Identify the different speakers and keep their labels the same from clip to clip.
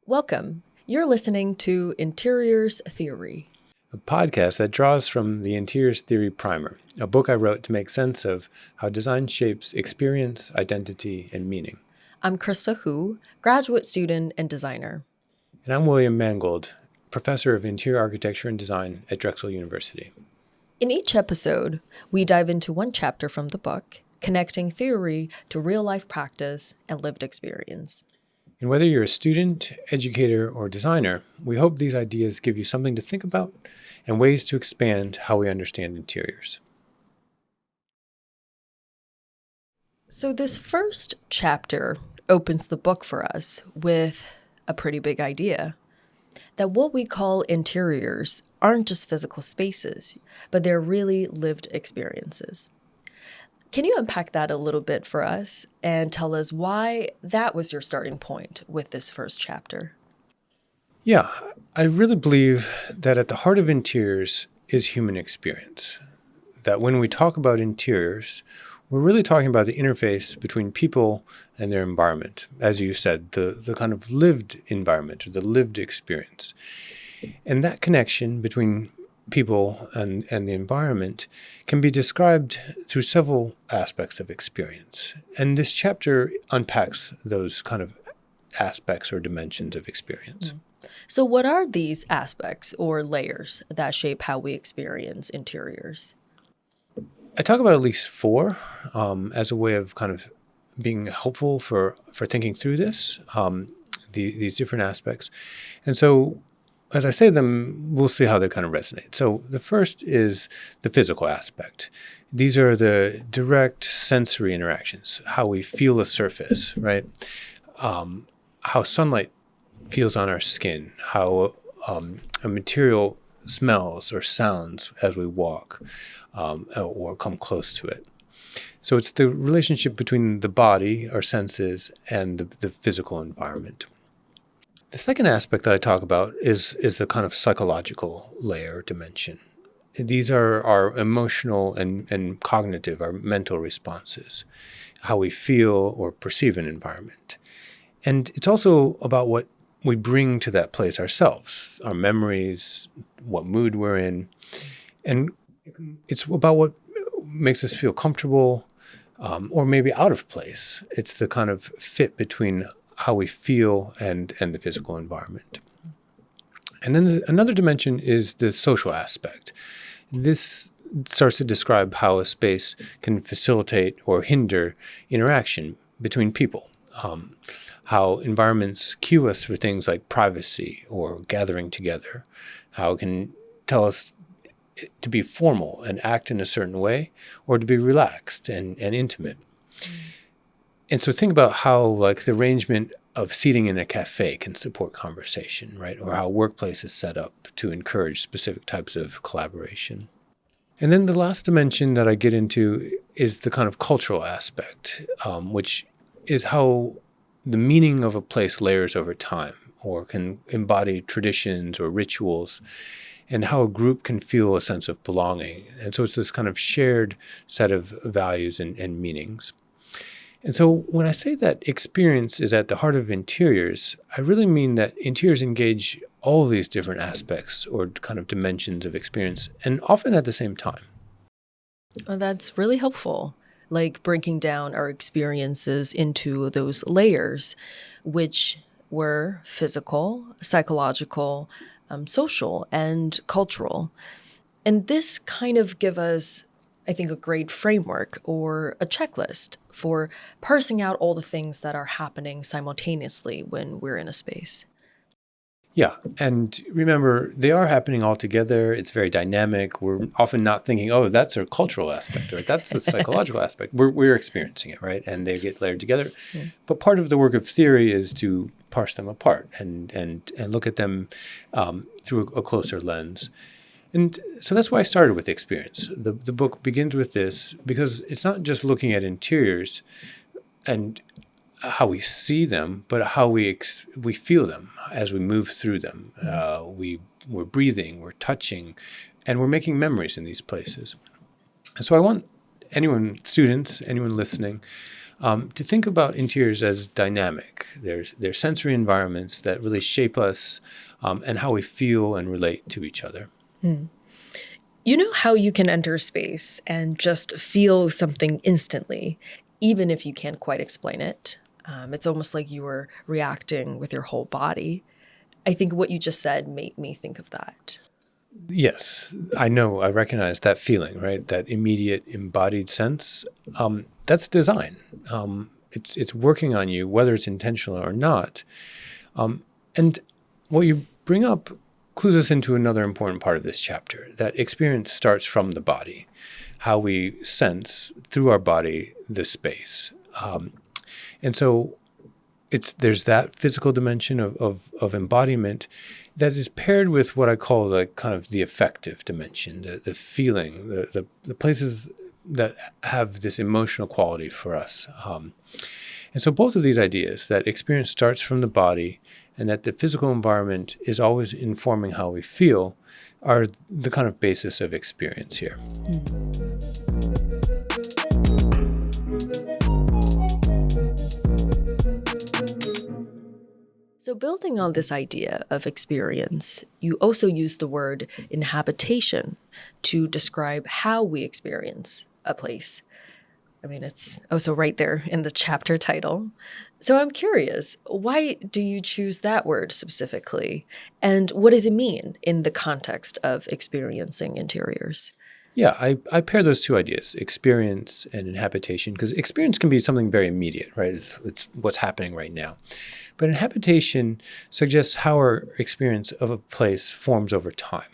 Speaker 1: Welcome. You're listening to Interiors Theory.
Speaker 2: A podcast that draws from the Interiors Theory Primer, a book I wrote to make sense of how design shapes experience, identity, and meaning.
Speaker 1: I'm Krista Hu, graduate student and designer.
Speaker 2: And I'm William Mangold, professor of interior architecture and design at Drexel University.
Speaker 1: In each episode, we dive into one chapter from the book, connecting theory to real-life practice and lived experience.
Speaker 2: And whether you're a student, educator, or designer, we hope these ideas give you something to think about and ways to expand how we understand interiors.
Speaker 1: So this first chapter opens the book for us with a pretty big idea, that what we call interiors aren't just physical spaces, but they're really lived experiences. Can you unpack that a little bit for us and tell us why that was your starting point with this first chapter?
Speaker 2: Yeah, I really believe that at the heart of interiors is human experience. That when we talk about interiors, we're really talking about the interface between people and their environment. As you said, the kind of lived environment or the lived experience. And that connection between people and the environment can be described through several aspects of experience. And this chapter unpacks those kind of aspects or dimensions of experience.
Speaker 1: So what are these aspects or layers that shape how we experience interiors?
Speaker 2: I talk about at least four as a way of kind of being helpful for thinking through this, these different aspects. And so as I say them, we'll see how they kind of resonate. So the first is the physical aspect. These are the direct sensory interactions, how we feel a surface, right? How sunlight feels on our skin, how a material smells or sounds as we walk or come close to it. So it's the relationship between the body, our senses, and the physical environment. The second aspect that I talk about is the kind of psychological layer dimension. These are our emotional and cognitive, our mental responses, how we feel or perceive an environment. And it's also about what we bring to that place ourselves, our memories, what mood we're in. And it's about what makes us feel comfortable or maybe out of place. It's the kind of fit between how we feel and the physical environment. And then another dimension is the social aspect. This starts to describe how a space can facilitate or hinder interaction between people. How environments cue us for things like privacy or gathering together. How it can tell us to be formal and act in a certain way, or to be relaxed and intimate. And so think about how like the arrangement of seating in a cafe can support conversation, right? Or how workplace is set up to encourage specific types of collaboration. And then the last dimension that I get into is the kind of cultural aspect, which is how the meaning of a place layers over time or can embody traditions or rituals, and how a group can feel a sense of belonging. And so it's this kind of shared set of values and meanings. And so when I say that experience is at the heart of interiors, I really mean that interiors engage all of these different aspects or kind of dimensions of experience, and often at the same time.
Speaker 1: Oh, that's really helpful, like breaking down our experiences into those layers, which were physical, psychological, social, and cultural. And this kind of give us, I think, a great framework or a checklist for parsing out all the things that are happening simultaneously when we're in a space.
Speaker 2: Yeah, and remember, they are happening all together. It's very dynamic. We're often not thinking, oh, that's a cultural aspect, or that's the psychological aspect. We're experiencing it, right? And they get layered together.
Speaker 1: Yeah.
Speaker 2: But part of the work of theory is to parse them apart and look at them through a closer lens. And so that's why I started with experience. The book begins with this because it's not just looking at interiors and how we see them, but how we feel them as we move through them. We're breathing, we're touching, and we're making memories in these places. And so I want anyone, students, anyone listening, to think about interiors as dynamic. They're sensory environments that really shape us and how we feel and relate to each other.
Speaker 1: You know how you can enter a space and just feel something instantly, even if you can't quite explain it? It's almost like you were reacting with your whole body. I think what you just said made me think of that.
Speaker 2: Yes, I know. I recognize that feeling, right? That immediate embodied sense. That's design. It's working on you, whether it's intentional or not. And what you bring up clues us into another important part of this chapter, that experience starts from the body, how we sense through our body the space. And so there's that physical dimension of embodiment that is paired with what I call like kind of the affective dimension, the feeling, the places that have this emotional quality for us. And so both of these ideas, that experience starts from the body and that the physical environment is always informing how we feel, are the kind of basis of experience here.
Speaker 1: So, building on this idea of experience, you also use the word inhabitation to describe how we experience a place. I mean, it's also right there in the chapter title. So, I'm curious, why do you choose that word specifically? And what does it mean in the context of experiencing interiors?
Speaker 2: Yeah, I pair those two ideas, experience and inhabitation, because experience can be something very immediate, right? It's what's happening right now. But inhabitation suggests how our experience of a place forms over time.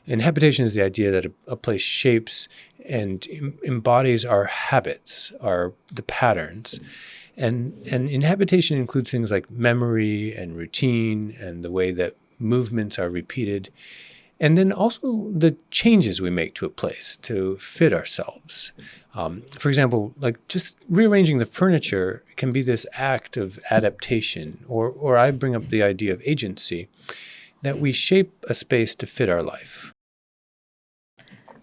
Speaker 2: Inhabitation is the idea that a place shapes and embodies our habits, the patterns. And inhabitation includes things like memory and routine and the way that movements are repeated. And then also the changes we make to a place to fit ourselves. For example, like just rearranging the furniture can be this act of adaptation, or I bring up the idea of agency, that we shape a space to fit our life.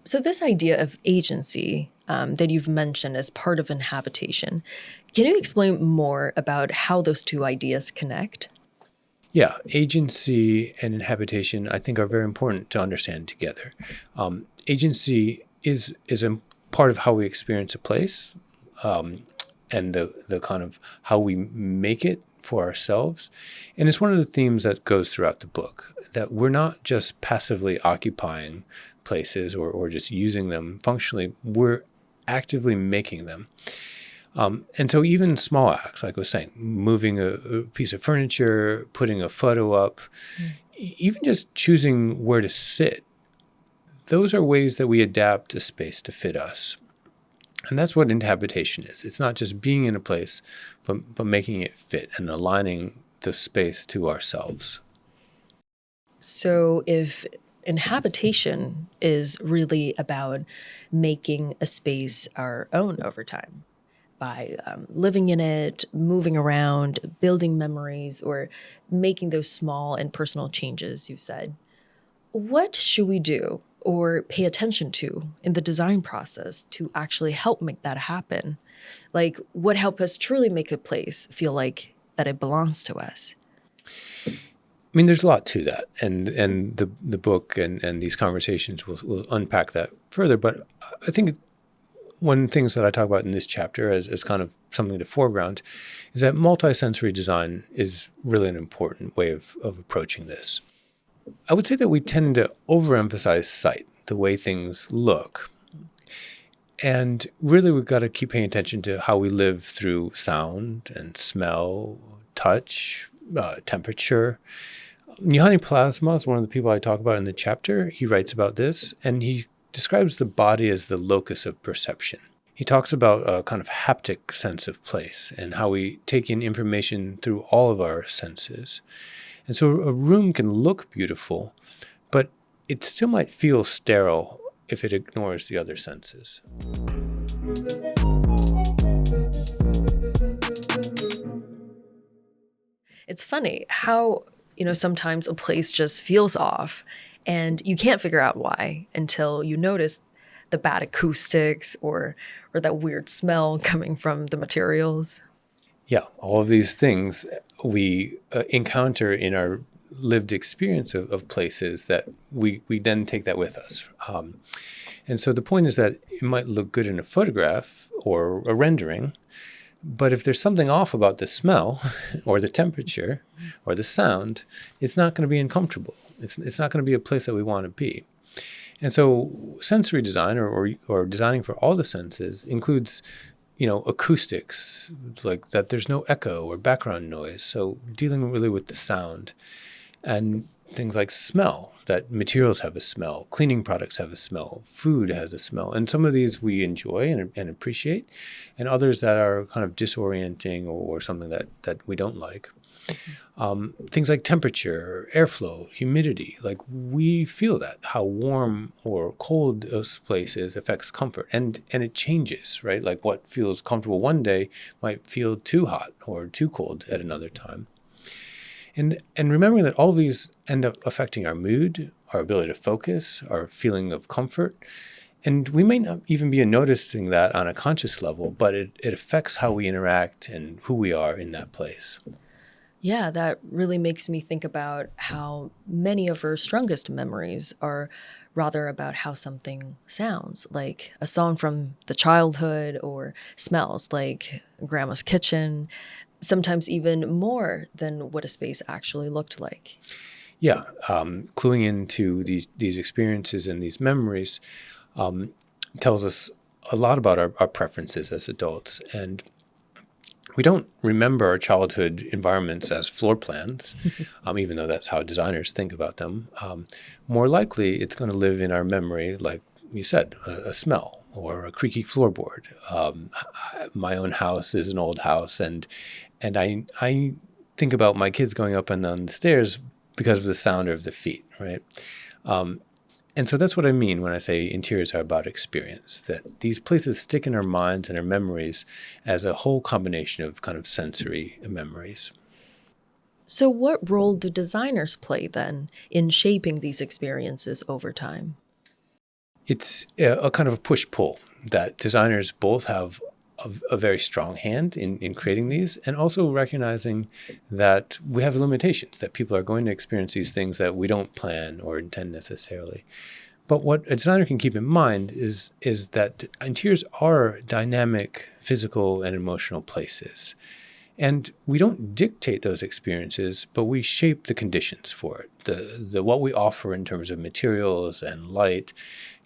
Speaker 1: So, this idea of agency that you've mentioned as part of inhabitation, can you explain more about how those two ideas connect?
Speaker 2: Yeah, agency and inhabitation, I think, are very important to understand together. Agency is a part of how we experience a place, and the kind of how we make it for ourselves. And it's one of the themes that goes throughout the book, that we're not just passively occupying places or just using them functionally, we're actively making them. And so even small acts, like I was saying, moving a piece of furniture, putting a photo up, even just choosing where to sit, those are ways that we adapt a space to fit us. And that's what inhabitation is. It's not just being in a place, but making it fit and aligning the space to ourselves.
Speaker 1: So, if inhabitation is really about making a space our own over time, by living in it, moving around, building memories, or making those small and personal changes you've said, what should we do or pay attention to in the design process to actually help make that happen? Like, what help us truly make a place feel like that it belongs to us?
Speaker 2: I mean, there's a lot to that, and the book and these conversations will unpack that further. But I think one of the things that I talk about in this chapter as kind of something to foreground is that multisensory design is really an important way of approaching this. I would say that we tend to overemphasize sight, the way things look. And really, we've got to keep paying attention to how we live through sound and smell, touch, temperature. Juhani Plasma is one of the people I talk about in the chapter. He writes about this, and he describes the body as the locus of perception. He talks about a kind of haptic sense of place and how we take in information through all of our senses. And so a room can look beautiful, but it still might feel sterile if it ignores the other senses.
Speaker 1: It's funny how, sometimes a place just feels off and you can't figure out why until you notice the bad acoustics or that weird smell coming from the materials.
Speaker 2: Yeah, all of these things we encounter in our lived experience of places that we then take that with us. And so the point is that it might look good in a photograph or a rendering, but if there's something off about the smell or the temperature or the sound, it's not going to be uncomfortable. It's not going to be a place that we want to be. And so sensory design or designing for all the senses includes, acoustics, like that there's no echo or background noise. So dealing really with the sound, and things like smell, that materials have a smell, cleaning products have a smell, food has a smell. And some of these we enjoy and appreciate, and others that are kind of disorienting or something that we don't like. Things like temperature, airflow, humidity, like we feel that, how warm or cold those places affects comfort. And it changes, right? Like what feels comfortable one day might feel too hot or too cold at another time. And remembering that all of these end up affecting our mood, our ability to focus, our feeling of comfort. And we may not even be noticing that on a conscious level, but it affects how we interact and who we are in that place.
Speaker 1: Yeah, that really makes me think about how many of our strongest memories are rather about how something sounds, like a song from the childhood, or smells like grandma's kitchen, sometimes even more than what a space actually looked like.
Speaker 2: Yeah, cluing into these experiences and these memories tells us a lot about our preferences as adults. And we don't remember our childhood environments as floor plans, even though that's how designers think about them. More likely, it's going to live in our memory, like you said, a smell or a creaky floorboard. My own house is an old house, and I think about my kids going up and down the stairs because of the sound of the feet, right? And so that's what I mean when I say interiors are about experience, that these places stick in our minds and our memories as a whole combination of kind of sensory memories.
Speaker 1: So, what role do designers play then in shaping these experiences over time?
Speaker 2: It's a kind of a push-pull that designers both have a very strong hand in creating these, and also recognizing that we have limitations, that people are going to experience these things that we don't plan or intend necessarily. But what a designer can keep in mind is that interiors are dynamic physical and emotional places. And we don't dictate those experiences, but we shape the conditions for it. The what we offer in terms of materials and light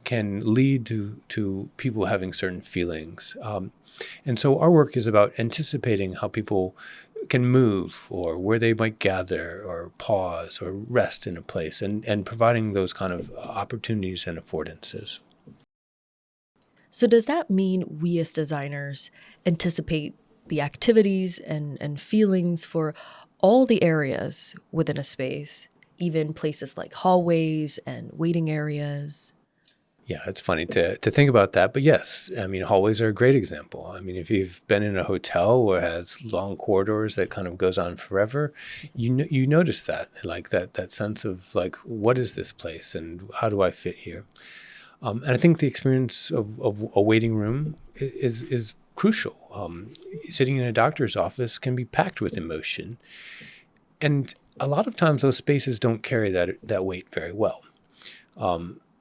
Speaker 2: can lead to people having certain feelings. And so our work is about anticipating how people can move, or where they might gather or pause or rest in a place, and providing those kind of opportunities and affordances.
Speaker 1: So, does that mean we as designers anticipate the activities and feelings for all the areas within a space, even places like hallways and waiting areas?
Speaker 2: Yeah, it's funny to think about that. But yes, I mean, hallways are a great example. I mean, if you've been in a hotel where it has long corridors that kind of goes on forever, you notice that, like that sense of like, what is this place and how do I fit here? And I think the experience of a waiting room is crucial. Sitting in a doctor's office can be packed with emotion. And a lot of times those spaces don't carry that weight very well.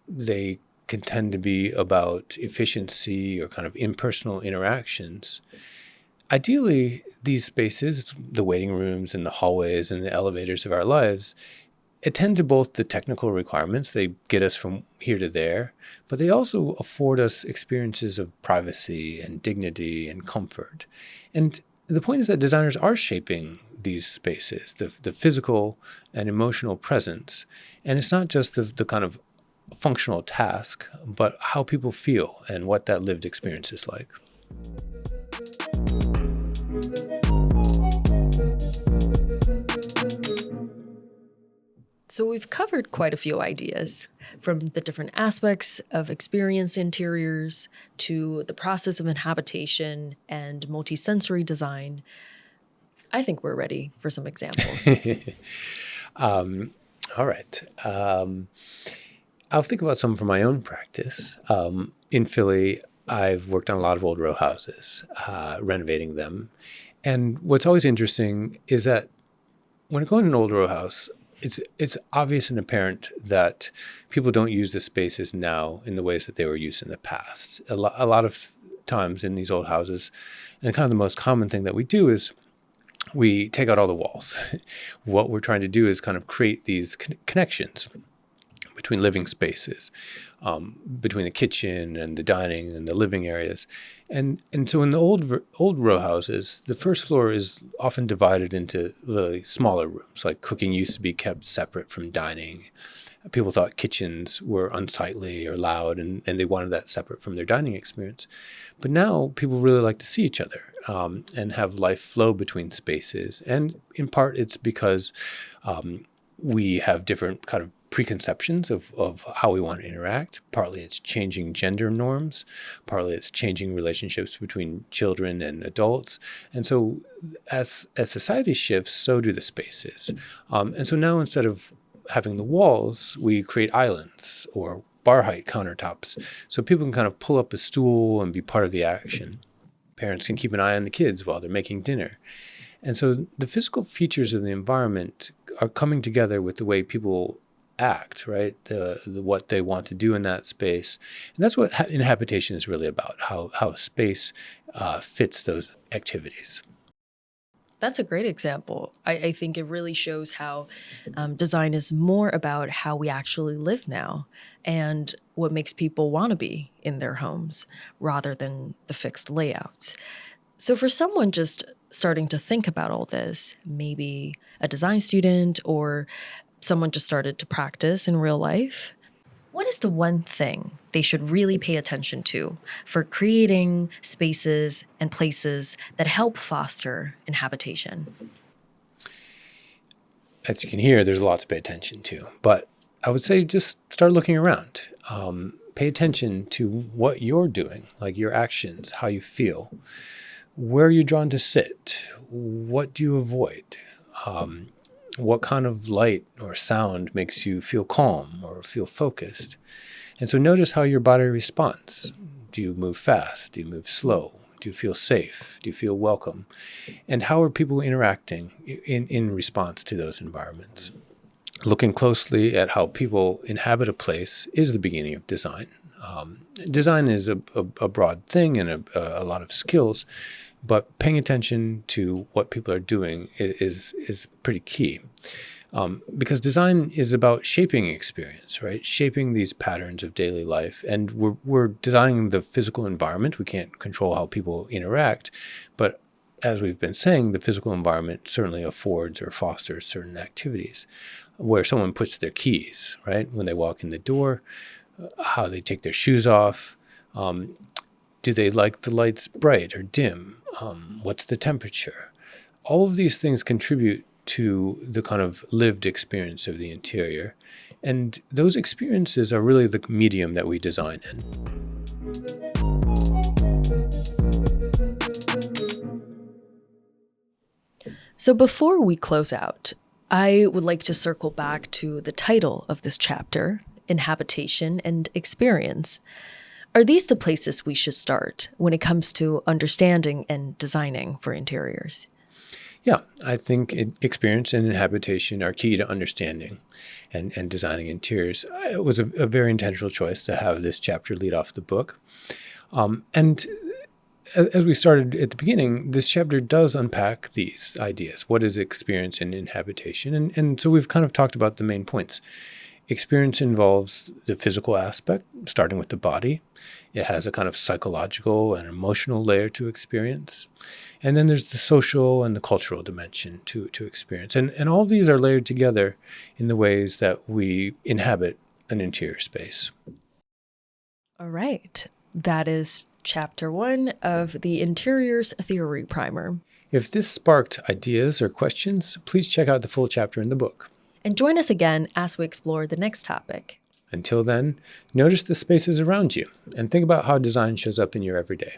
Speaker 2: They can tend to be about efficiency or kind of impersonal interactions. Ideally, these spaces, the waiting rooms and the hallways and the elevators of our lives, attend to both the technical requirements. They get us from here to there, but they also afford us experiences of privacy and dignity and comfort. And the point is that designers are shaping these spaces, the physical and emotional presence. And it's not just the kind of functional task, but how people feel and what that lived experience is like.
Speaker 1: So, we've covered quite a few ideas, from the different aspects of experience interiors to the process of inhabitation and multisensory design. I think we're ready for some examples.
Speaker 2: All right. I'll think about some from my own practice. in Philly, I've worked on a lot of old row houses, renovating them. And what's always interesting is that when I go in an old row house, it's obvious and apparent that people don't use the spaces now in the ways that they were used in the past. A lot of times in these old houses, and kind of the most common thing that we do is we take out all the walls. What we're trying to do is kind of create these connections between living spaces, between the kitchen and the dining and the living areas. And so in the old row houses, the first floor is often divided into really smaller rooms. Like cooking used to be kept separate from dining. People thought kitchens were unsightly or loud, and they wanted that separate from their dining experience. But now people really like to see each other and have life flow between spaces. And in part, it's because we have different kind of preconceptions of how we want to interact. Partly it's changing gender norms. Partly it's changing relationships between children and adults. And so as society shifts, so do the spaces. And so now instead of having the walls, we create islands or bar height countertops so people can kind of pull up a stool and be part of the action. Parents can keep an eye on the kids while they're making dinner. And so the physical features of the environment are coming together with the way people act, right? What they want to do in that space. And that's what inhabitation is really about, how space fits those activities.
Speaker 1: That's a great example. I think it really shows how design is more about how we actually live now and what makes people want to be in their homes rather than the fixed layouts. So for someone just starting to think about all this, maybe a design student or someone just started to practice in real life, what is the one thing they should really pay attention to for creating spaces and places that help foster inhabitation?
Speaker 2: As you can hear, there's a lot to pay attention to. But I would say just start looking around. Pay attention to what you're doing, like your actions, how you feel. Where are you drawn to sit? What do you avoid? What kind of light or sound makes you feel calm or feel focused? And so notice how your body responds. Do you move fast? Do you move slow? Do you feel safe? Do you feel welcome? And how are people interacting in response to those environments? Looking closely at how people inhabit a place is the beginning of design. Design is a broad thing and a lot of skills, but paying attention to what people are doing is pretty key. Because design is about shaping experience, right? Shaping these patterns of daily life. And we're designing the physical environment. We can't control how people interact. But as we've been saying, the physical environment certainly affords or fosters certain activities where someone puts their keys, right? When they walk in the door, how they take their shoes off. Do they like the lights bright or dim? What's the temperature? All of these things contribute to the kind of lived experience of the interior. And those experiences are really the medium that we design in.
Speaker 1: So before we close out, I would like to circle back to the title of this chapter, Inhabitation and Experience. Are these the places we should start when it comes to understanding and designing for interiors?
Speaker 2: Yeah, I think experience and inhabitation are key to understanding and designing interiors. It was a very intentional choice to have this chapter lead off the book. And as we started at the beginning, this chapter does unpack these ideas. What is experience and inhabitation? And so we've kind of talked about the main points. Experience involves the physical aspect, starting with the body. It has a kind of psychological and emotional layer to experience. And then there's the social and the cultural dimension to experience. And all of these are layered together in the ways that we inhabit an interior space.
Speaker 1: All right. That is chapter 1 of the Interiors Theory Primer.
Speaker 2: If this sparked ideas or questions, please check out the full chapter in the book.
Speaker 1: And join us again as we explore the next topic.
Speaker 2: Until then, notice the spaces around you and think about how design shows up in your everyday.